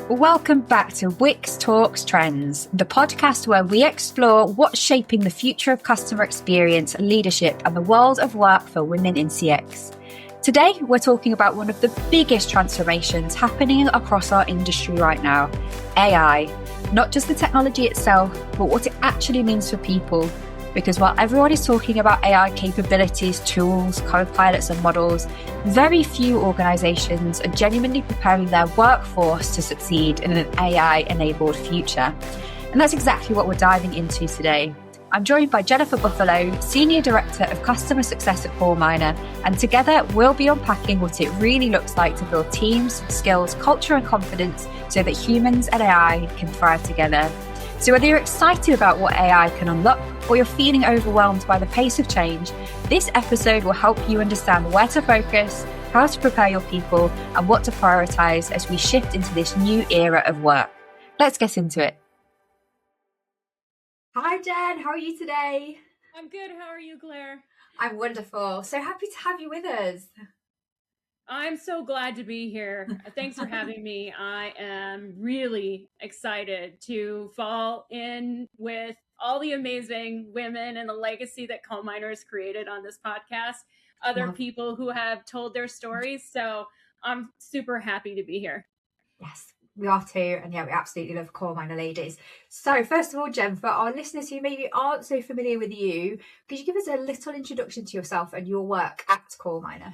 Welcome back to Wix Talks Trends, the podcast where we explore what's shaping the future of customer experience, leadership, and the world of work for women in CX. Today, we're talking about one of the biggest transformations happening across our industry right now, AI. Not just the technology itself, but what it actually means for people. Because while everyone is talking about AI capabilities, tools, co-pilots and models, very few organizations are genuinely preparing their workforce to succeed in an AI-enabled future. And that's exactly what we're diving into today. I'm joined by Jennifer Buffalo, Senior Director of Customer Success at CoreMiner, and together we'll be unpacking what it really looks like to build teams, skills, culture and confidence so that humans and AI can thrive together. So whether you're excited about what AI can unlock or you're feeling overwhelmed by the pace of change, this episode will help you understand where to focus, how to prepare your people, and what to prioritize as we shift into this new era of work. Let's get into it. Hi, Jen. How are you today? I'm good. How are you, Claire? I'm wonderful. So happy to have you with us. I'm so glad to be here. Thanks for having me. I am really excited to fall in with all the amazing women and the legacy that CoreMiner has created on this podcast, other people who have told their stories. So I'm super happy to be here. Yes, we are too. And yeah, we absolutely love CoreMiner ladies. So first of all, Jen, for our listeners who maybe aren't so familiar with you, could you give us a little introduction to yourself and your work at CoreMiner?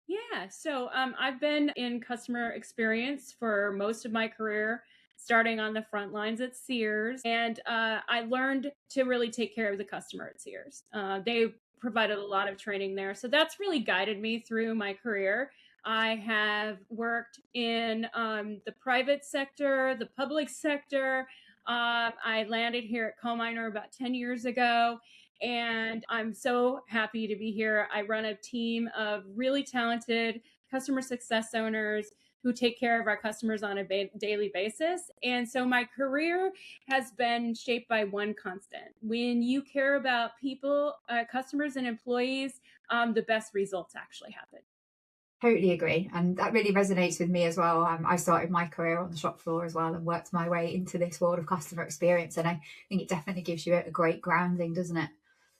Yeah, so I've been in customer experience for most of my career, starting on the front lines at Sears. And I learned to really take care of the customer at Sears. They provided a lot of training there. So that's really guided me through my career. I have worked in the private sector, the public sector. I landed here at CoreMiner about 10 years ago. And I'm so happy to be here. I run a team of really talented customer success owners who take care of our customers on a daily basis. And so my career has been shaped by one constant. When you care about people, customers and employees, the best results actually happen. Totally agree. And that really resonates with me as well. I started my career on the shop floor as well and worked my way into this world of customer experience. And I think it definitely gives you a great grounding, doesn't it?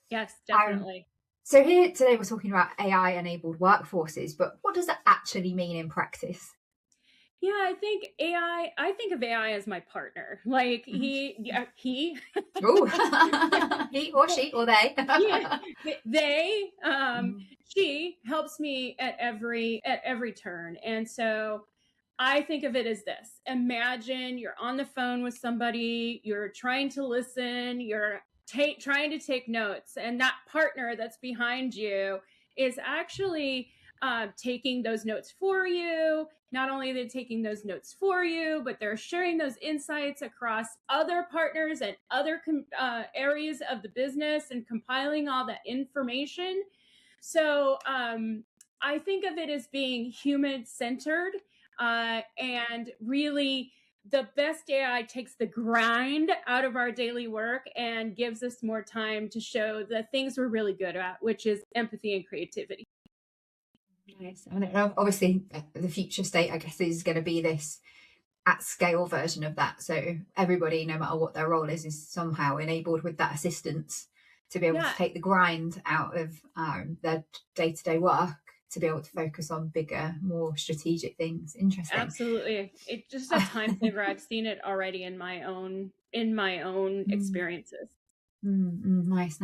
Yes, definitely. So here today we're talking about AI-enabled workforces, but what does that actually mean in practice? Yeah, I think of AI as my partner. Like he. Oh, he or she or they. Yeah, they. She helps me at every turn, and so I think of it as this: imagine you're on the phone with somebody, you're trying to listen, you're trying to take notes, and that partner that's behind you is actually taking those notes for you. Not only are they taking those notes for you, but they're sharing those insights across other partners and other areas of the business and compiling all that information. So I think of it as being human-centered and really the best AI takes the grind out of our daily work and gives us more time to show the things we're really good at, which is empathy and creativity. Nice. And obviously, the future state, I guess, is going to be this at scale version of that. So everybody, no matter what their role is somehow enabled with that assistance to be able to take the grind out of their day-to-day work to be able to focus on bigger, more strategic things. Interesting. Absolutely. It's just a time saver. I've seen it already in my own experiences. Nice.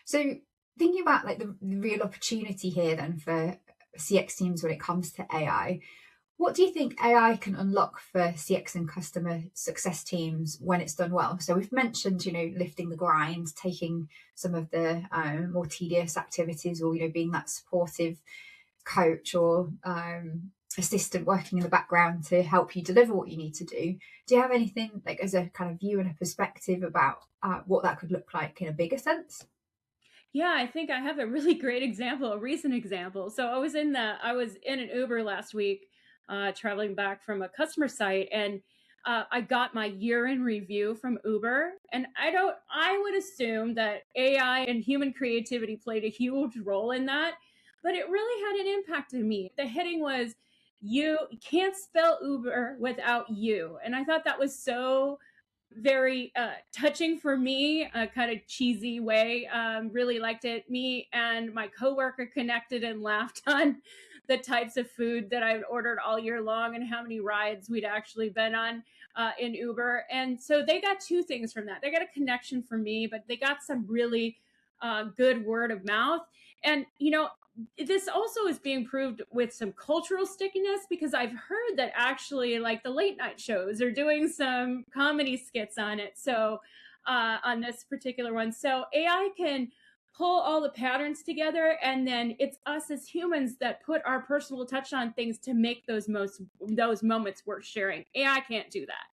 So thinking about like the real opportunity here then for CX teams when it comes to AI, what do you think AI can unlock for CX and customer success teams when it's done well? So we've mentioned, lifting the grind, taking some of the more tedious activities, or, being that supportive coach or assistant working in the background to help you deliver what you need to do. Do you have anything like as a kind of view and a perspective about what that could look like in a bigger sense? Yeah, I think I have a really great example, a recent example. So I was in an Uber last week, traveling back from a customer site, and I got my year in review from Uber. And I would assume that AI and human creativity played a huge role in that, but it really hadn't impacted me. The heading was You can't spell Uber without you. And I thought that was so very touching for me, a kind of cheesy way. Really liked it. Me and my coworker connected and laughed on the types of food that I've ordered all year long and how many rides we'd actually been on in Uber. And so they got two things from that. They got a connection for me, but they got some really good word of mouth. And, this also is being proved with some cultural stickiness, because I've heard that actually, like, the late night shows are doing some comedy skits on it. So, on this particular one, so AI can pull all the patterns together, and then it's us as humans that put our personal touch on things to make those moments worth sharing. AI can't do that.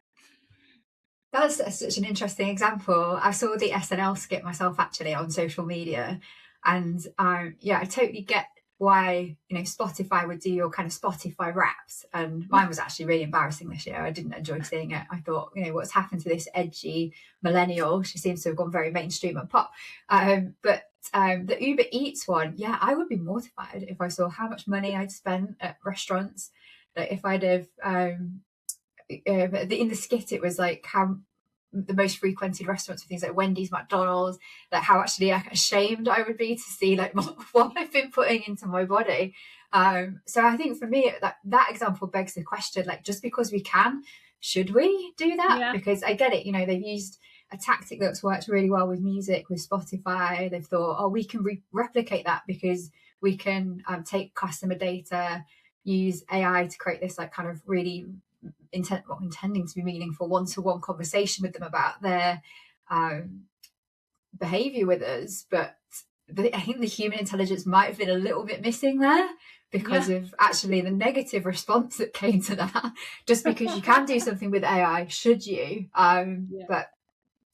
That's such an interesting example. I saw the SNL skit myself actually on social media, and yeah, I totally get why Spotify would do your kind of Spotify Wraps, and mine was actually really embarrassing this year. I didn't enjoy seeing it. I thought, what's happened to this edgy millennial? She seems to have gone very mainstream and pop. But the Uber Eats one, yeah, I would be mortified if I saw how much money I'd spent at restaurants. Like if I'd have in the skit, it was like how the most frequented restaurants for things like Wendy's, McDonald's, like how actually like ashamed I would be to see like what I've been putting into my body. So I think for me that example begs the question, like, just because we can, should we do that? Yeah. Because I get it, they've used a tactic that's worked really well with music, with Spotify. They've thought, oh, we can replicate that because we can take customer data, use AI to create this like kind of really intending to be meaningful one-to-one conversation with them about their behavior with us. But I think the human intelligence might have been a little bit missing there because of actually the negative response that came to that. Just because you can do something with AI, should you? But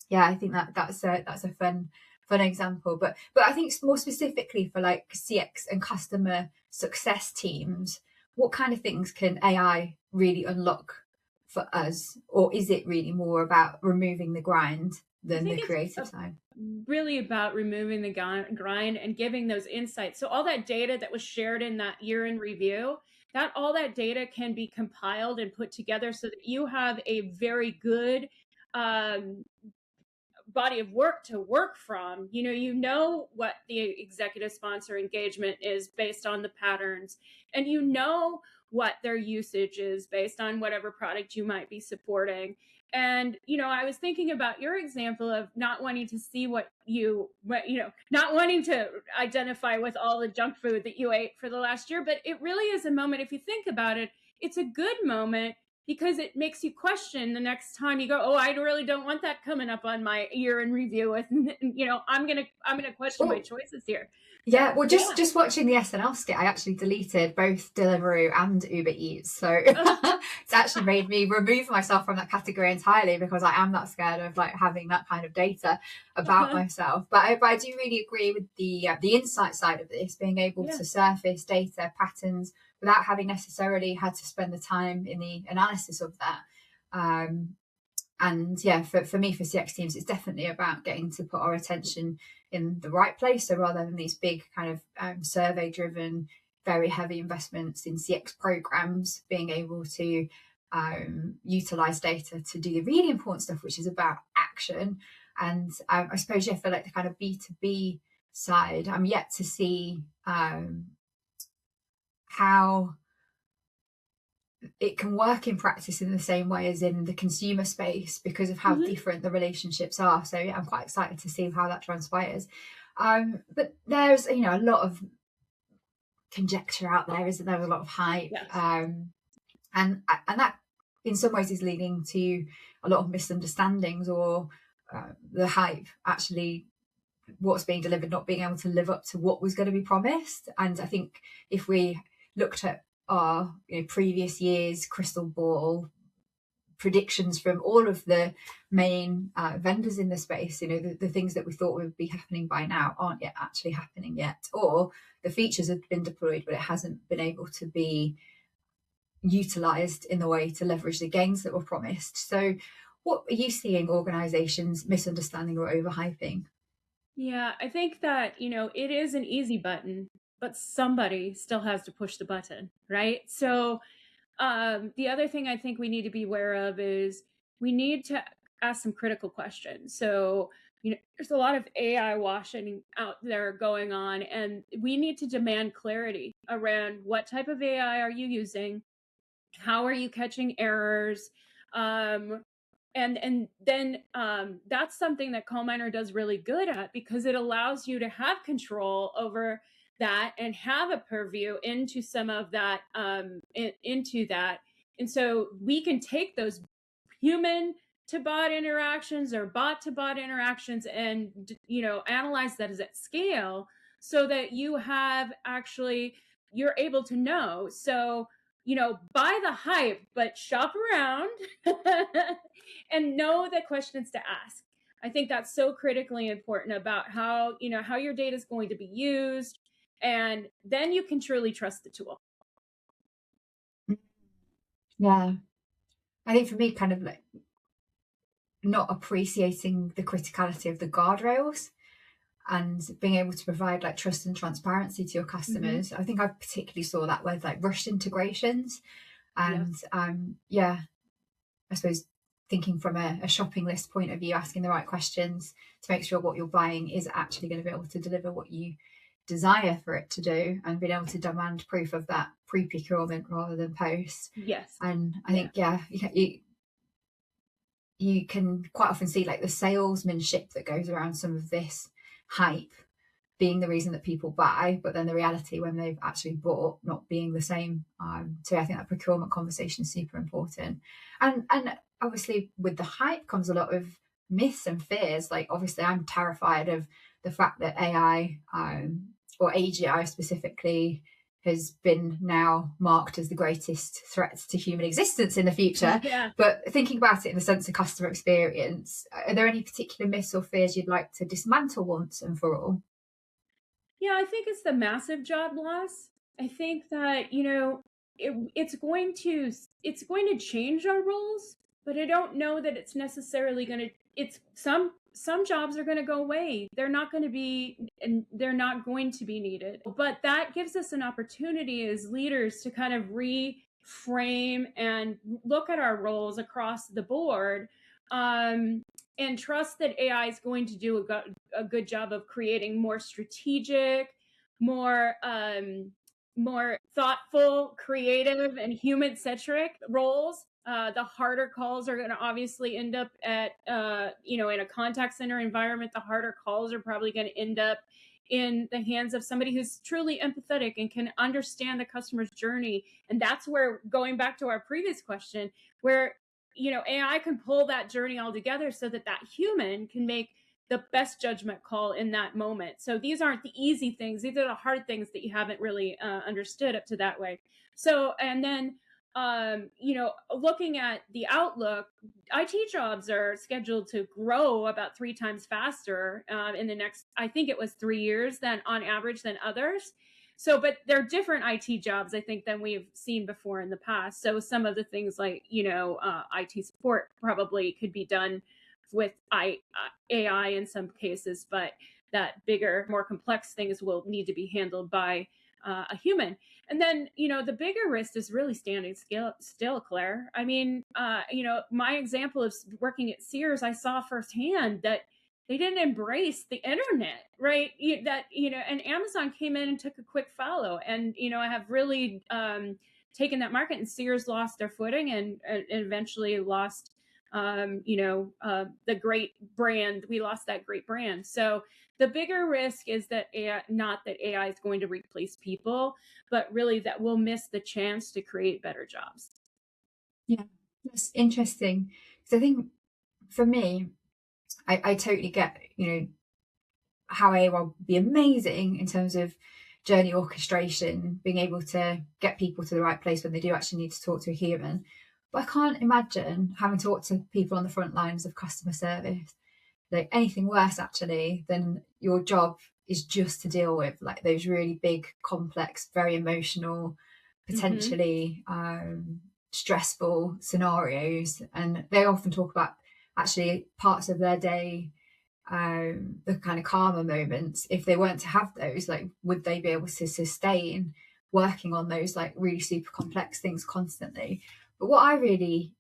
yeah, I think that's a fun example. But I think more specifically for like CX and customer success teams, what kind of things can AI really unlock for us? Or is it really more about removing the grind than the creative side? Really about removing the grind and giving those insights. So all that data that was shared in that year in review, all that data can be compiled and put together so that you have a very good body of work to work from. You know what the executive sponsor engagement is based on the patterns, and what their usage is based on whatever product you might be supporting. And I was thinking about your example of not wanting to see not wanting to identify with all the junk food that you ate for the last year. But it really is a moment, if you think about it, it's a good moment, because it makes you question the next time you go, oh, I really don't want that coming up on my year in review with, I'm going to question my choices here. Yeah, well, just watching the SNL skit, I actually deleted both Deliveroo and Uber Eats. So it's actually made me remove myself from that category entirely, because I am that scared of like having that kind of data about myself. But I do really agree with the insight side of this, being able to surface data patterns without having necessarily had to spend the time in the analysis of that. And yeah, for me, for CX teams, it's definitely about getting to put our attention in the right place. So rather than these big kind of survey-driven, very heavy investments in CX programs, being able to utilize data to do the really important stuff, which is about action. And I suppose, for like the kind of B2B side, I'm yet to see how it can work in practice in the same way as in the consumer space, because of how different the relationships are. So yeah, I'm quite excited to see how that transpires. But there's a lot of conjecture out there, isn't there? A lot of hype, and that in some ways is leading to a lot of misunderstandings, or the hype actually, what's being delivered, not being able to live up to what was going to be promised. And I think if we looked at our previous years' crystal ball predictions from all of the main vendors in the space, the things that we thought would be happening by now aren't yet actually happening yet, or the features have been deployed but it hasn't been able to be utilized in the way to leverage the gains that were promised. So what are you seeing organizations misunderstanding or overhyping? Yeah, I think that, it is an easy button, but somebody still has to push the button, right? So The other thing I think we need to be aware of is we need to ask some critical questions. So, there's a lot of AI washing out there going on, and we need to demand clarity around what type of AI are you using? How are you catching errors? Um, and then that's something that CallMiner does really good at, because it allows you to have control over that and have a purview into some of that into that. And so we can take those human to bot interactions or bot to bot interactions and analyze that as at scale, so that you're able to know. So buy the hype, but shop around and know the questions to ask. I think that's so critically important about how your data is going to be used, and then you can truly trust the tool. Yeah. I think for me, kind of like not appreciating the criticality of the guardrails and being able to provide like trust and transparency to your customers. Mm-hmm. I think I particularly saw that with like rushed integrations and I suppose thinking from a shopping list point of view, asking the right questions to make sure what you're buying is actually going to be able to deliver what you desire for it to do, and being able to demand proof of that pre-procurement rather than post. Yes. And I think you can quite often see like the salesmanship that goes around some of this hype being the reason that people buy, but then the reality when they've actually bought not being the same. So I think that procurement conversation is super important. And obviously with the hype comes a lot of myths and fears. Like obviously I'm terrified of the fact that AI or AGI specifically has been now marked as the greatest threat to human existence in the future. Yeah. But thinking about it in the sense of customer experience, are there any particular myths or fears you'd like to dismantle once and for all? Yeah, I think it's the massive job loss. I think that, it's going to change our roles, but I don't know that it's necessarily going to, it's some jobs are going to go away. They're not going to be needed. But that gives us an opportunity as leaders to kind of reframe and look at our roles across the board, and trust that AI is going to do a good job of creating more strategic, more thoughtful, creative, and human-centric roles. The harder calls are going to obviously end up at, in a contact center environment. The harder calls are probably going to end up in the hands of somebody who's truly empathetic and can understand the customer's journey. And that's where, going back to our previous question, where AI can pull that journey all together so that human can make the best judgment call in that moment. So these aren't the easy things. These are the hard things that you haven't really understood up to that way. So, and then, looking at the outlook, IT jobs are scheduled to grow about 3 times faster in the next, I think it was 3 years than on average than others. So, but they're different IT jobs, I think, than we've seen before in the past. So some of the things like, IT support probably could be done with AI in some cases, but that bigger, more complex things will need to be handled by a human. And then, the bigger risk is really standing still, Claire. I mean, my example of working at Sears, I saw firsthand that they didn't embrace the internet, right? And Amazon came in and took a quick follow, and I have really taken that market, and Sears lost their footing and eventually lost the great brand. We lost that great brand. So the bigger risk is that not that AI is going to replace people, but really that we'll miss the chance to create better jobs. Yeah, that's interesting. Because I think for me, I totally get, how AI will be amazing in terms of journey orchestration, being able to get people to the right place when they do actually need to talk to a human. But I can't imagine having to talk to people on the front lines of customer service, like anything worse actually than your job is just to deal with like those really big, complex, very emotional, potentially stressful scenarios. And they often talk about actually parts of their day, the kind of calmer moments. If they weren't to have those, like would they be able to sustain working on those like really super complex things constantly. But what I really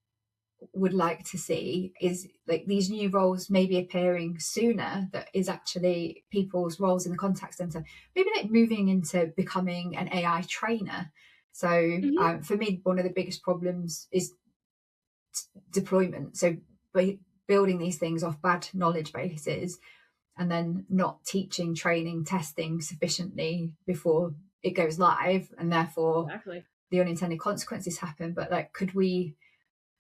would like to see is like these new roles maybe appearing sooner, that is actually people's roles in the contact center, maybe like moving into becoming an AI trainer. So for me, one of the biggest problems is deployment. So building these things off bad knowledge bases and then not teaching, training, testing sufficiently before it goes live, and therefore the unintended consequences happen. But like, could we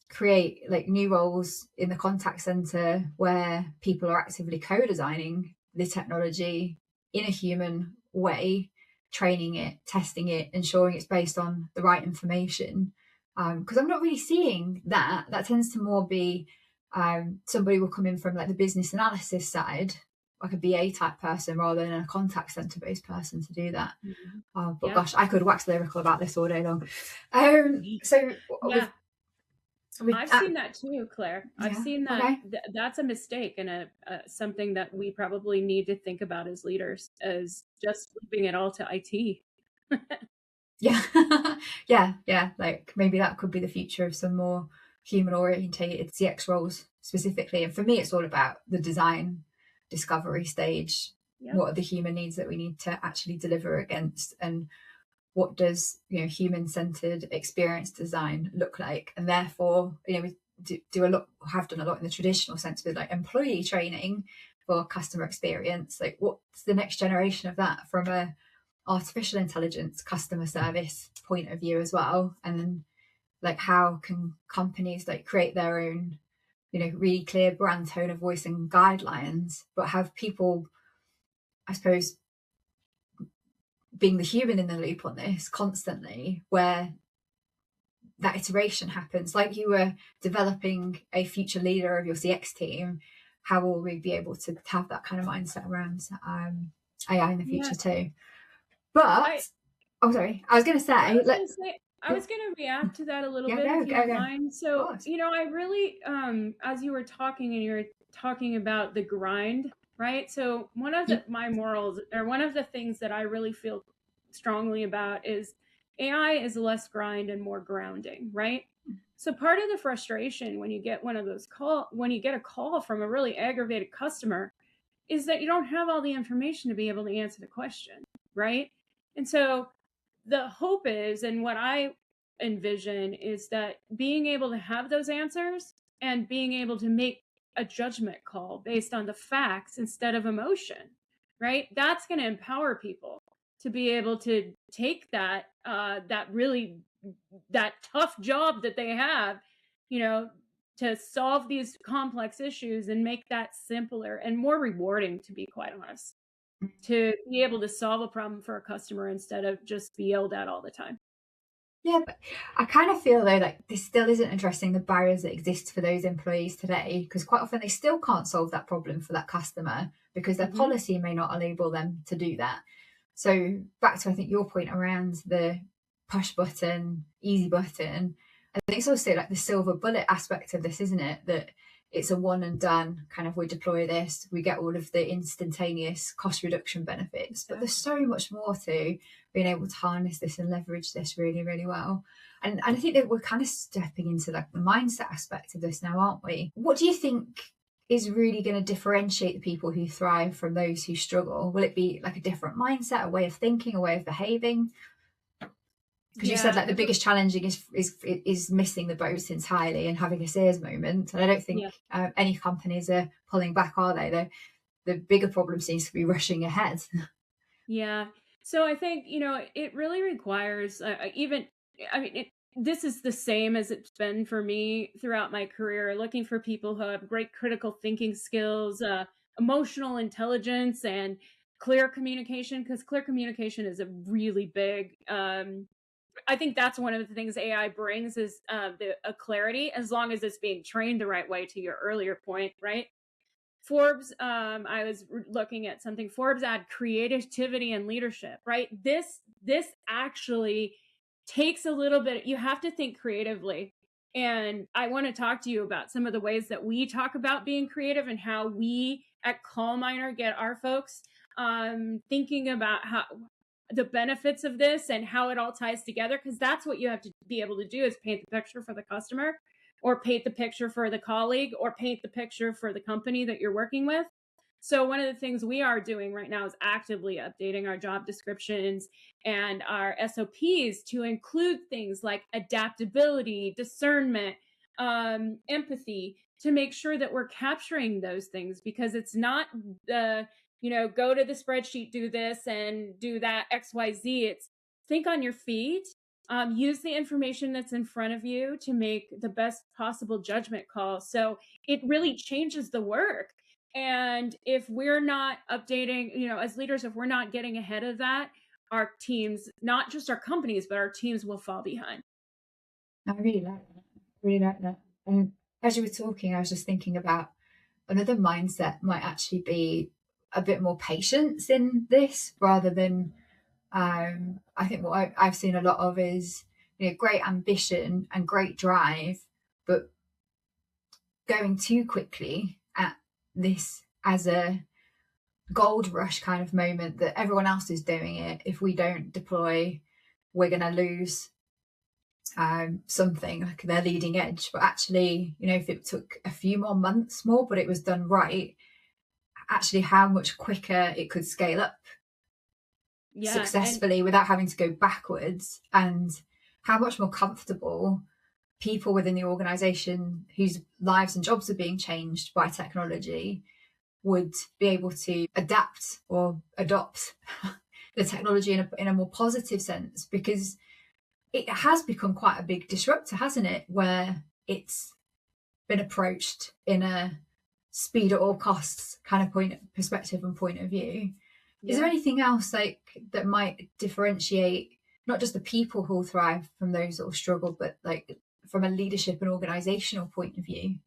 create like new roles in the contact center where people are actively co-designing the technology in a human way, training it, testing it, ensuring it's based on the right information? Because I'm not really seeing that. That tends to more be somebody will come in from like the business analysis side, like a BA type person, rather than a contact center based person to do that. But gosh, I could wax lyrical about this all day long. I've seen that too, Claire. I've seen that. Okay. That's a mistake, and something that we probably need to think about as leaders, as just leaving it all to IT. yeah. Like maybe that could be the future of some more human orientated CX roles specifically. And for me, it's all about the design discovery stage. What are the human needs that we need to actually deliver against, and what does human-centered experience design look like? And therefore, we have done a lot in the traditional sense with like employee training for customer experience. Like, what's the next generation of that from a artificial intelligence customer service point of view as well? And then like, how can companies like create their own really clear brand tone of voice and guidelines, but have people, I suppose, being the human in the loop on this constantly, where that iteration happens? Like, you were developing a future leader of your CX team, how will we be able to have that kind of mindset around AI in the future too? But I was going to say, I was going to react to that a little bit, if you don't mind. So, I really, as you were talking and you were talking about the grind, right? So one of my morals, or one of the things that I really feel strongly about, is AI is less grind and more grounding, right? So part of the frustration when you get when you get a call from a really aggravated customer, is that you don't have all the information to be able to answer the question, right? And so the hope is, and what I envision, is that being able to have those answers and being able to make a judgment call based on the facts instead of emotion, right? That's going to empower people to be able to take that tough job that they have, to solve these complex issues and make that simpler and more rewarding, to be quite honest, to be able to solve a problem for a customer instead of just be yelled at all the time. Yeah, but I kind of feel though like this still isn't addressing the barriers that exist for those employees today, because quite often they still can't solve that problem for that customer because their policy may not enable them to do that. So back to, I think, your point around the push button, easy button, I think it's also like the silver bullet aspect of this, isn't it? That it's a one and done kind of, we deploy this, we get all of the instantaneous cost reduction benefits. But there's so much more to being able to harness this and leverage this really, really well. And I think that we're kind of stepping into like the mindset aspect of this now, aren't we? What do you think is really going to differentiate the people who thrive from those who struggle? Will it be like a different mindset, a way of thinking, a way of behaving? Because you said like the biggest challenge is missing the boat entirely and having a Sears moment. And I don't think any companies are pulling back, are they? The bigger problem seems to be rushing ahead. Yeah. So I think, it really requires this is the same as it's been for me throughout my career, looking for people who have great critical thinking skills, emotional intelligence, and clear communication, because clear communication is a really big, I think that's one of the things AI brings, is a clarity, as long as it's being trained the right way, to your earlier point, right? Forbes, I was looking at something, Forbes add creativity and leadership, right? This actually takes a little bit, you have to think creatively. And I want to talk to you about some of the ways that we talk about being creative and how we at CallMiner get our folks thinking about the benefits of this and how it all ties together, because that's what you have to be able to do, is paint the picture for the customer, or paint the picture for the colleague, or paint the picture for the company that you're working with. So one of the things we are doing right now is actively updating our job descriptions and our SOPs to include things like adaptability, discernment, empathy, to make sure that we're capturing those things, because it's not the, go to the spreadsheet, do this and do that XYZ. It's think on your feet, use the information that's in front of you to make the best possible judgment call. So it really changes the work. And if we're not updating, as leaders, if we're not getting ahead of that, our teams, not just our companies, but our teams will fall behind. I really like that. Really like that. And as you were talking, I was just thinking about another mindset might actually be a bit more patience in this, rather than I think what I've seen a lot of is great ambition and great drive, but going too quickly at this as a gold rush kind of moment, that everyone else is doing it. If we don't deploy, we're going to lose something, like their leading edge. But actually, if it took a few more months more, but it was done right, actually how much quicker it could scale up successfully without having to go backwards, and how much more comfortable people within the organization whose lives and jobs are being changed by technology would be able to adapt or adopt the technology in a more positive sense, because it has become quite a big disruptor, hasn't it, where it's been approached in a speed at all costs kind of perspective and point of view. Is there anything else like that might differentiate not just the people who will thrive from those that will struggle, but like from a leadership and organizational point of view?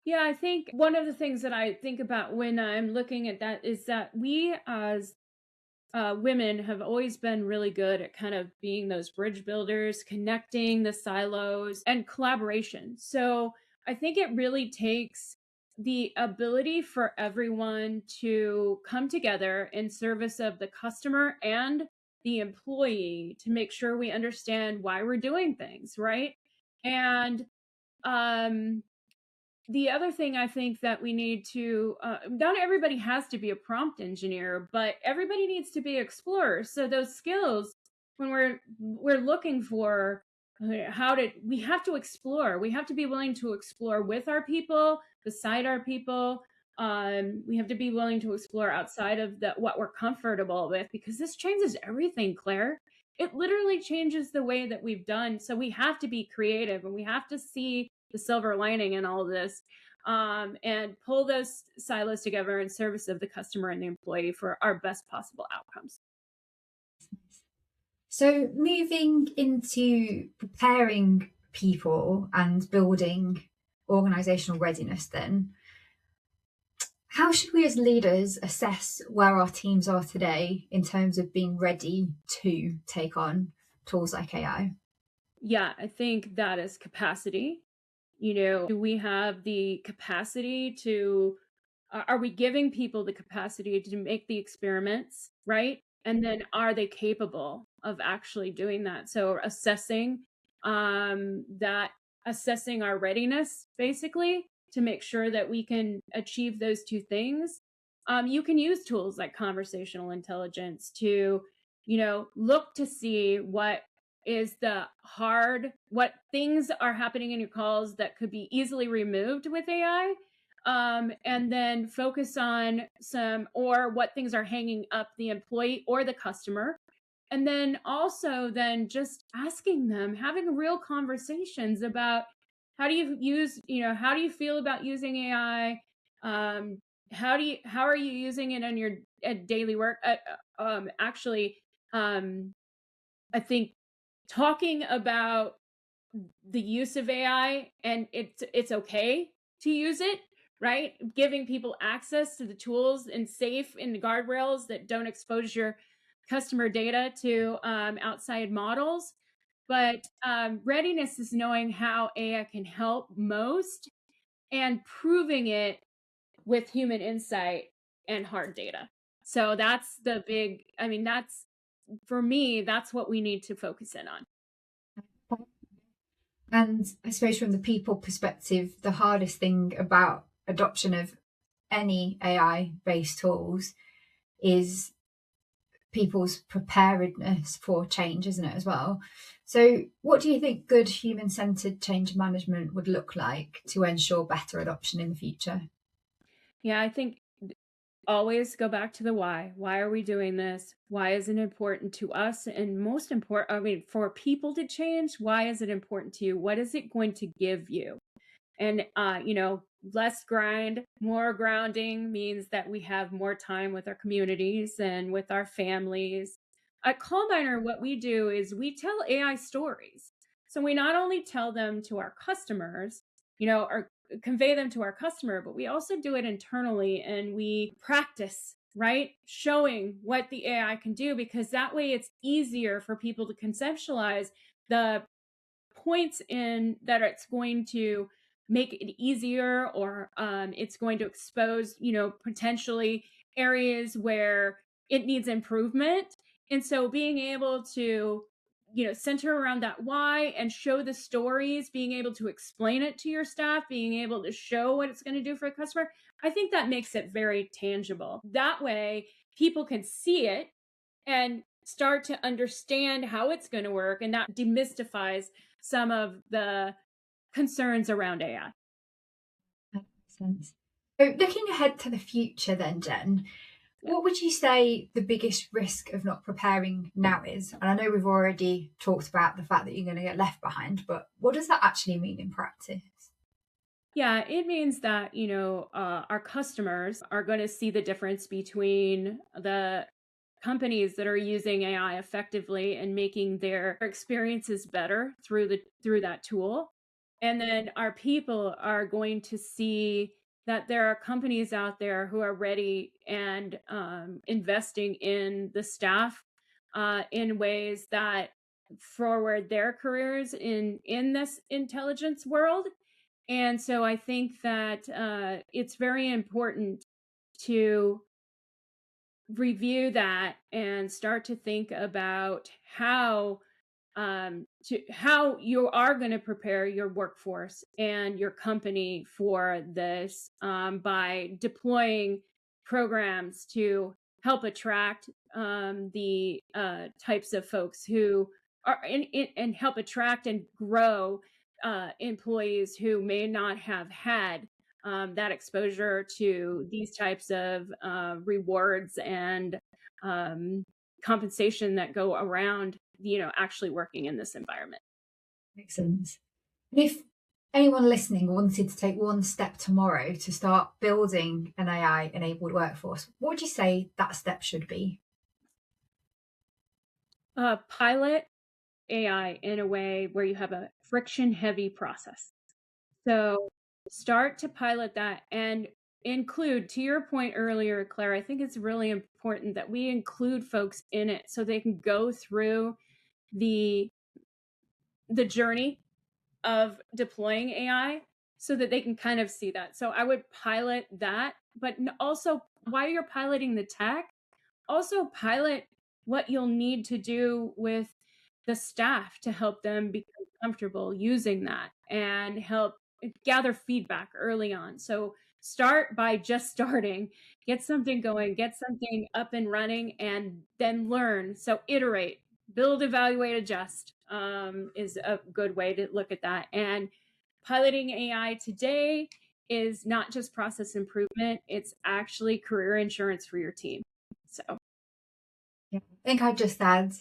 Yeah, I think one of the things that I think about when I'm looking at that is that we as women have always been really good at kind of being those bridge builders, connecting the silos and collaboration. So I think it really takes the ability for everyone to come together in service of the customer and the employee to make sure we understand why we're doing things, right? And the other thing I think that we need to, not everybody has to be a prompt engineer, but everybody needs to be explorers. So those skills, when we're looking for we have to explore. We have to be willing to explore with our people, beside our people. We have to be willing to explore outside of what we're comfortable with, because this changes everything, Claire. It literally changes the way that we've done. So we have to be creative, and we have to see the silver lining in all of this, and pull those silos together in service of the customer and the employee for our best possible outcomes. So moving into preparing people and building organizational readiness, then how should we as leaders assess where our teams are today in terms of being ready to take on tools like AI? Yeah, I think that is capacity. Do we have the capacity to, are we giving people the capacity to make the experiments, right? And then are they capable of actually doing that? So assessing assessing our readiness, basically, to make sure that we can achieve those two things. You can use tools like conversational intelligence to, look to see what things are happening in your calls that could be easily removed with AI, and then focus on what things are hanging up the employee or the customer. And then also then just asking them, having real conversations about how do you feel about using AI? How are you using it in your daily work? I think talking about the use of AI, and it's okay to use it, right? Giving people access to the tools and safe in the guardrails that don't expose your customer data to outside models. But readiness is knowing how AI can help most and proving it with human insight and hard data. So that's the big, that's for me, that's what we need to focus in on. And I suppose from the people perspective, the hardest thing about adoption of any AI based tools is people's preparedness for change, isn't it, as well? So, what do you think good human centered change management would look like to ensure better adoption in the future? Yeah, I think always go back to the why. Why are we doing this? Why is it important to us? And most important, for people to change, why is it important to you? What is it going to give you? And, less grind, more grounding means that we have more time with our communities and with our families. At Callbiner, what we do is we tell AI stories. So we not only tell them to our customers, or convey them to our customer, but we also do it internally and we practice, right? Showing what the AI can do, because that way it's easier for people to conceptualize the points in that it's going to make it easier, or it's going to expose, potentially areas where it needs improvement. And so being able to, center around that why and show the stories, being able to explain it to your staff, being able to show what it's going to do for a customer, I think that makes it very tangible. That way, people can see it and start to understand how it's going to work. And that demystifies some of the concerns around AI. That makes sense. So, looking ahead to the future, then, Jen, what would you say the biggest risk of not preparing now is? And I know we've already talked about the fact that you're going to get left behind, but what does that actually mean in practice? Yeah, it means that, our customers are going to see the difference between the companies that are using AI effectively and making their experiences better through that tool. And then our people are going to see that there are companies out there who are ready and investing in the staff in ways that forward their careers in this intelligence world. And so I think that it's very important to review that and start to think about how you are going to prepare your workforce and your company for this, by deploying programs to help attract the types of folks who are and help attract and grow employees who may not have had that exposure to these types of rewards and compensation that go around, actually working in this environment. Makes sense. And if anyone listening wanted to take one step tomorrow to start building an AI enabled workforce, what would you say that step should be? Pilot AI in a way where you have a friction heavy process. So start to pilot that and include, to your point earlier, Claire, I think it's really important that we include folks in it so they can go through the journey of deploying AI so that they can kind of see that. So I would pilot that, but also while you're piloting the tech, also pilot what you'll need to do with the staff to help them become comfortable using that and help gather feedback early on. So start by just starting, get something going, get something up and running, and then learn. So iterate, build, evaluate, adjust is a good way to look at that. And piloting AI today is not just process improvement, it's actually career insurance for your team. So Yeah, I think I'd just add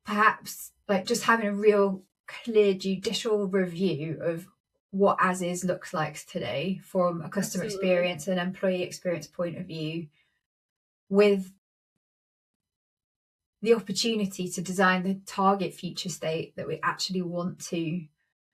perhaps like just having a real clear judicial review of what as is looks like today from a customer absolutely. experience and employee experience point of view, with the opportunity to design the target future state that we actually want to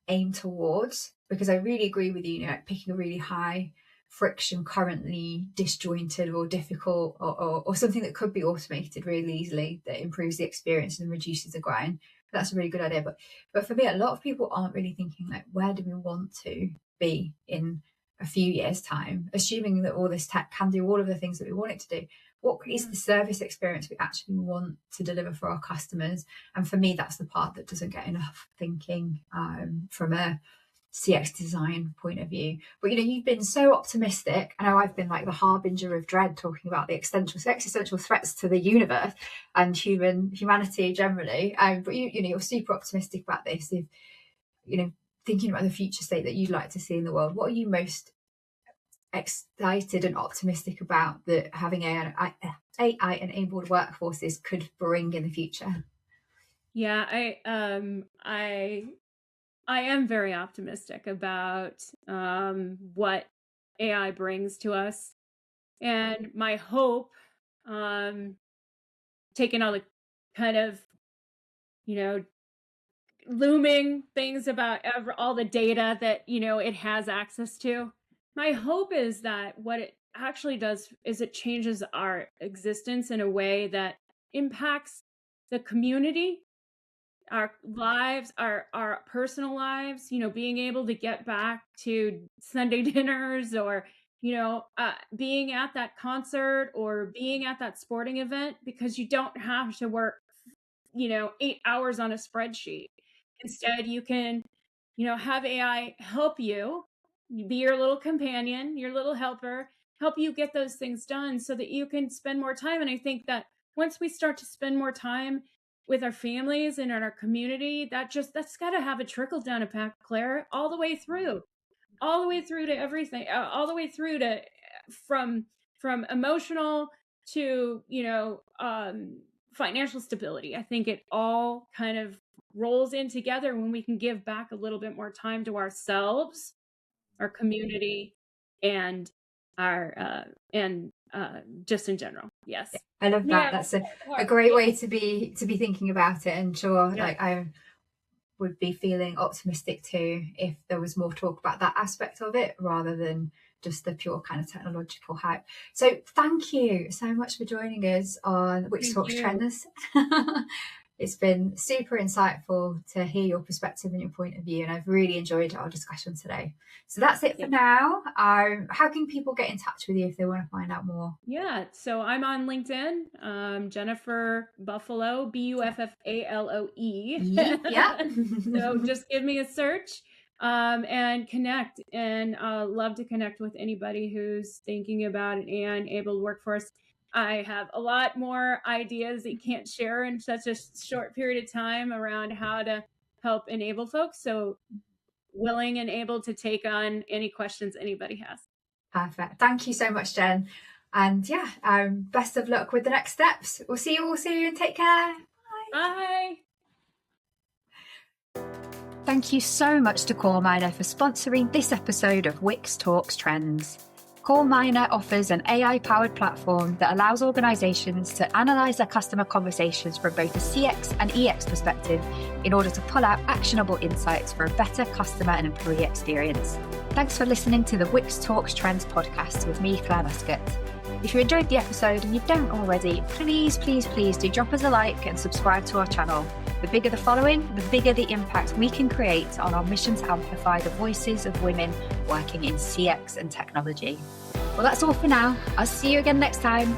aim towards. Because I really agree with you, like picking a really high friction, currently disjointed or difficult, or something that could be automated really easily that improves the experience and reduces the grind. That's a really good idea. But for me, a lot of people aren't really thinking like, where do we want to be in a few years' time, assuming that all this tech can do all of the things that we want it to do, what is the service experience we actually want to deliver for our customers? And for me, that's the part that doesn't get enough thinking from a CX design point of view. But you've been so optimistic. I know I've been like the harbinger of dread, talking about the existential threats to the universe and humanity generally. But you're super optimistic about this. If thinking about the future state that you'd like to see in the world, what are you most excited and optimistic about that having AI enabled workforces could bring in the future? Yeah, I am very optimistic about what AI brings to us, and my hope, taking all the kind of looming things about all the data that it has access to. My hope is that what it actually does is it changes our existence in a way that impacts the community, our lives, our personal lives, being able to get back to Sunday dinners, or being at that concert or being at that sporting event, because you don't have to work 8 hours on a spreadsheet. Instead, you can have AI help you, be your little companion, your little helper, help you get those things done so that you can spend more time. And I think that once we start to spend more time with our families and in our community, that's got to have a trickle down impact, Claire, all the way through to everything, all the way through to from emotional to financial stability. I think it all kind of rolls in together when we can give back a little bit more time to ourselves, our community, and our just in general. Yes, I love that. That's a great way to be thinking about it. And sure, like I would be feeling optimistic too if there was more talk about that aspect of it rather than just the pure kind of technological hype. So thank you so much for joining us on Wix Talks Trends. It's been super insightful to hear your perspective and your point of view, and I've really enjoyed our discussion today. So that's it for now. How can people get in touch with you if they want to find out more? Yeah, so I'm on LinkedIn, Jennifer Buffalo, Buffaloe. Yeah. So just give me a search and connect. And love to connect with anybody who's thinking about an AI-enabled workforce. I have a lot more ideas that you can't share in such a short period of time around how to help enable folks. So willing and able to take on any questions anybody has. Perfect. Thank you so much, Jen. And best of luck with the next steps. We'll see you all soon. Take care. Bye. Thank you so much to CoreMiner for sponsoring this episode of Wix Talks Trends. CoreMiner offers an AI-powered platform that allows organizations to analyze their customer conversations from both a CX and EX perspective in order to pull out actionable insights for a better customer and employee experience. Thanks for listening to the Wix Talks Trends podcast with me, Claire Muscat. If you enjoyed the episode and you don't already, please do drop us a like and subscribe to our channel. The bigger the following, the bigger the impact we can create on our mission to amplify the voices of women working in CX and technology. Well, that's all for now. I'll see you again next time.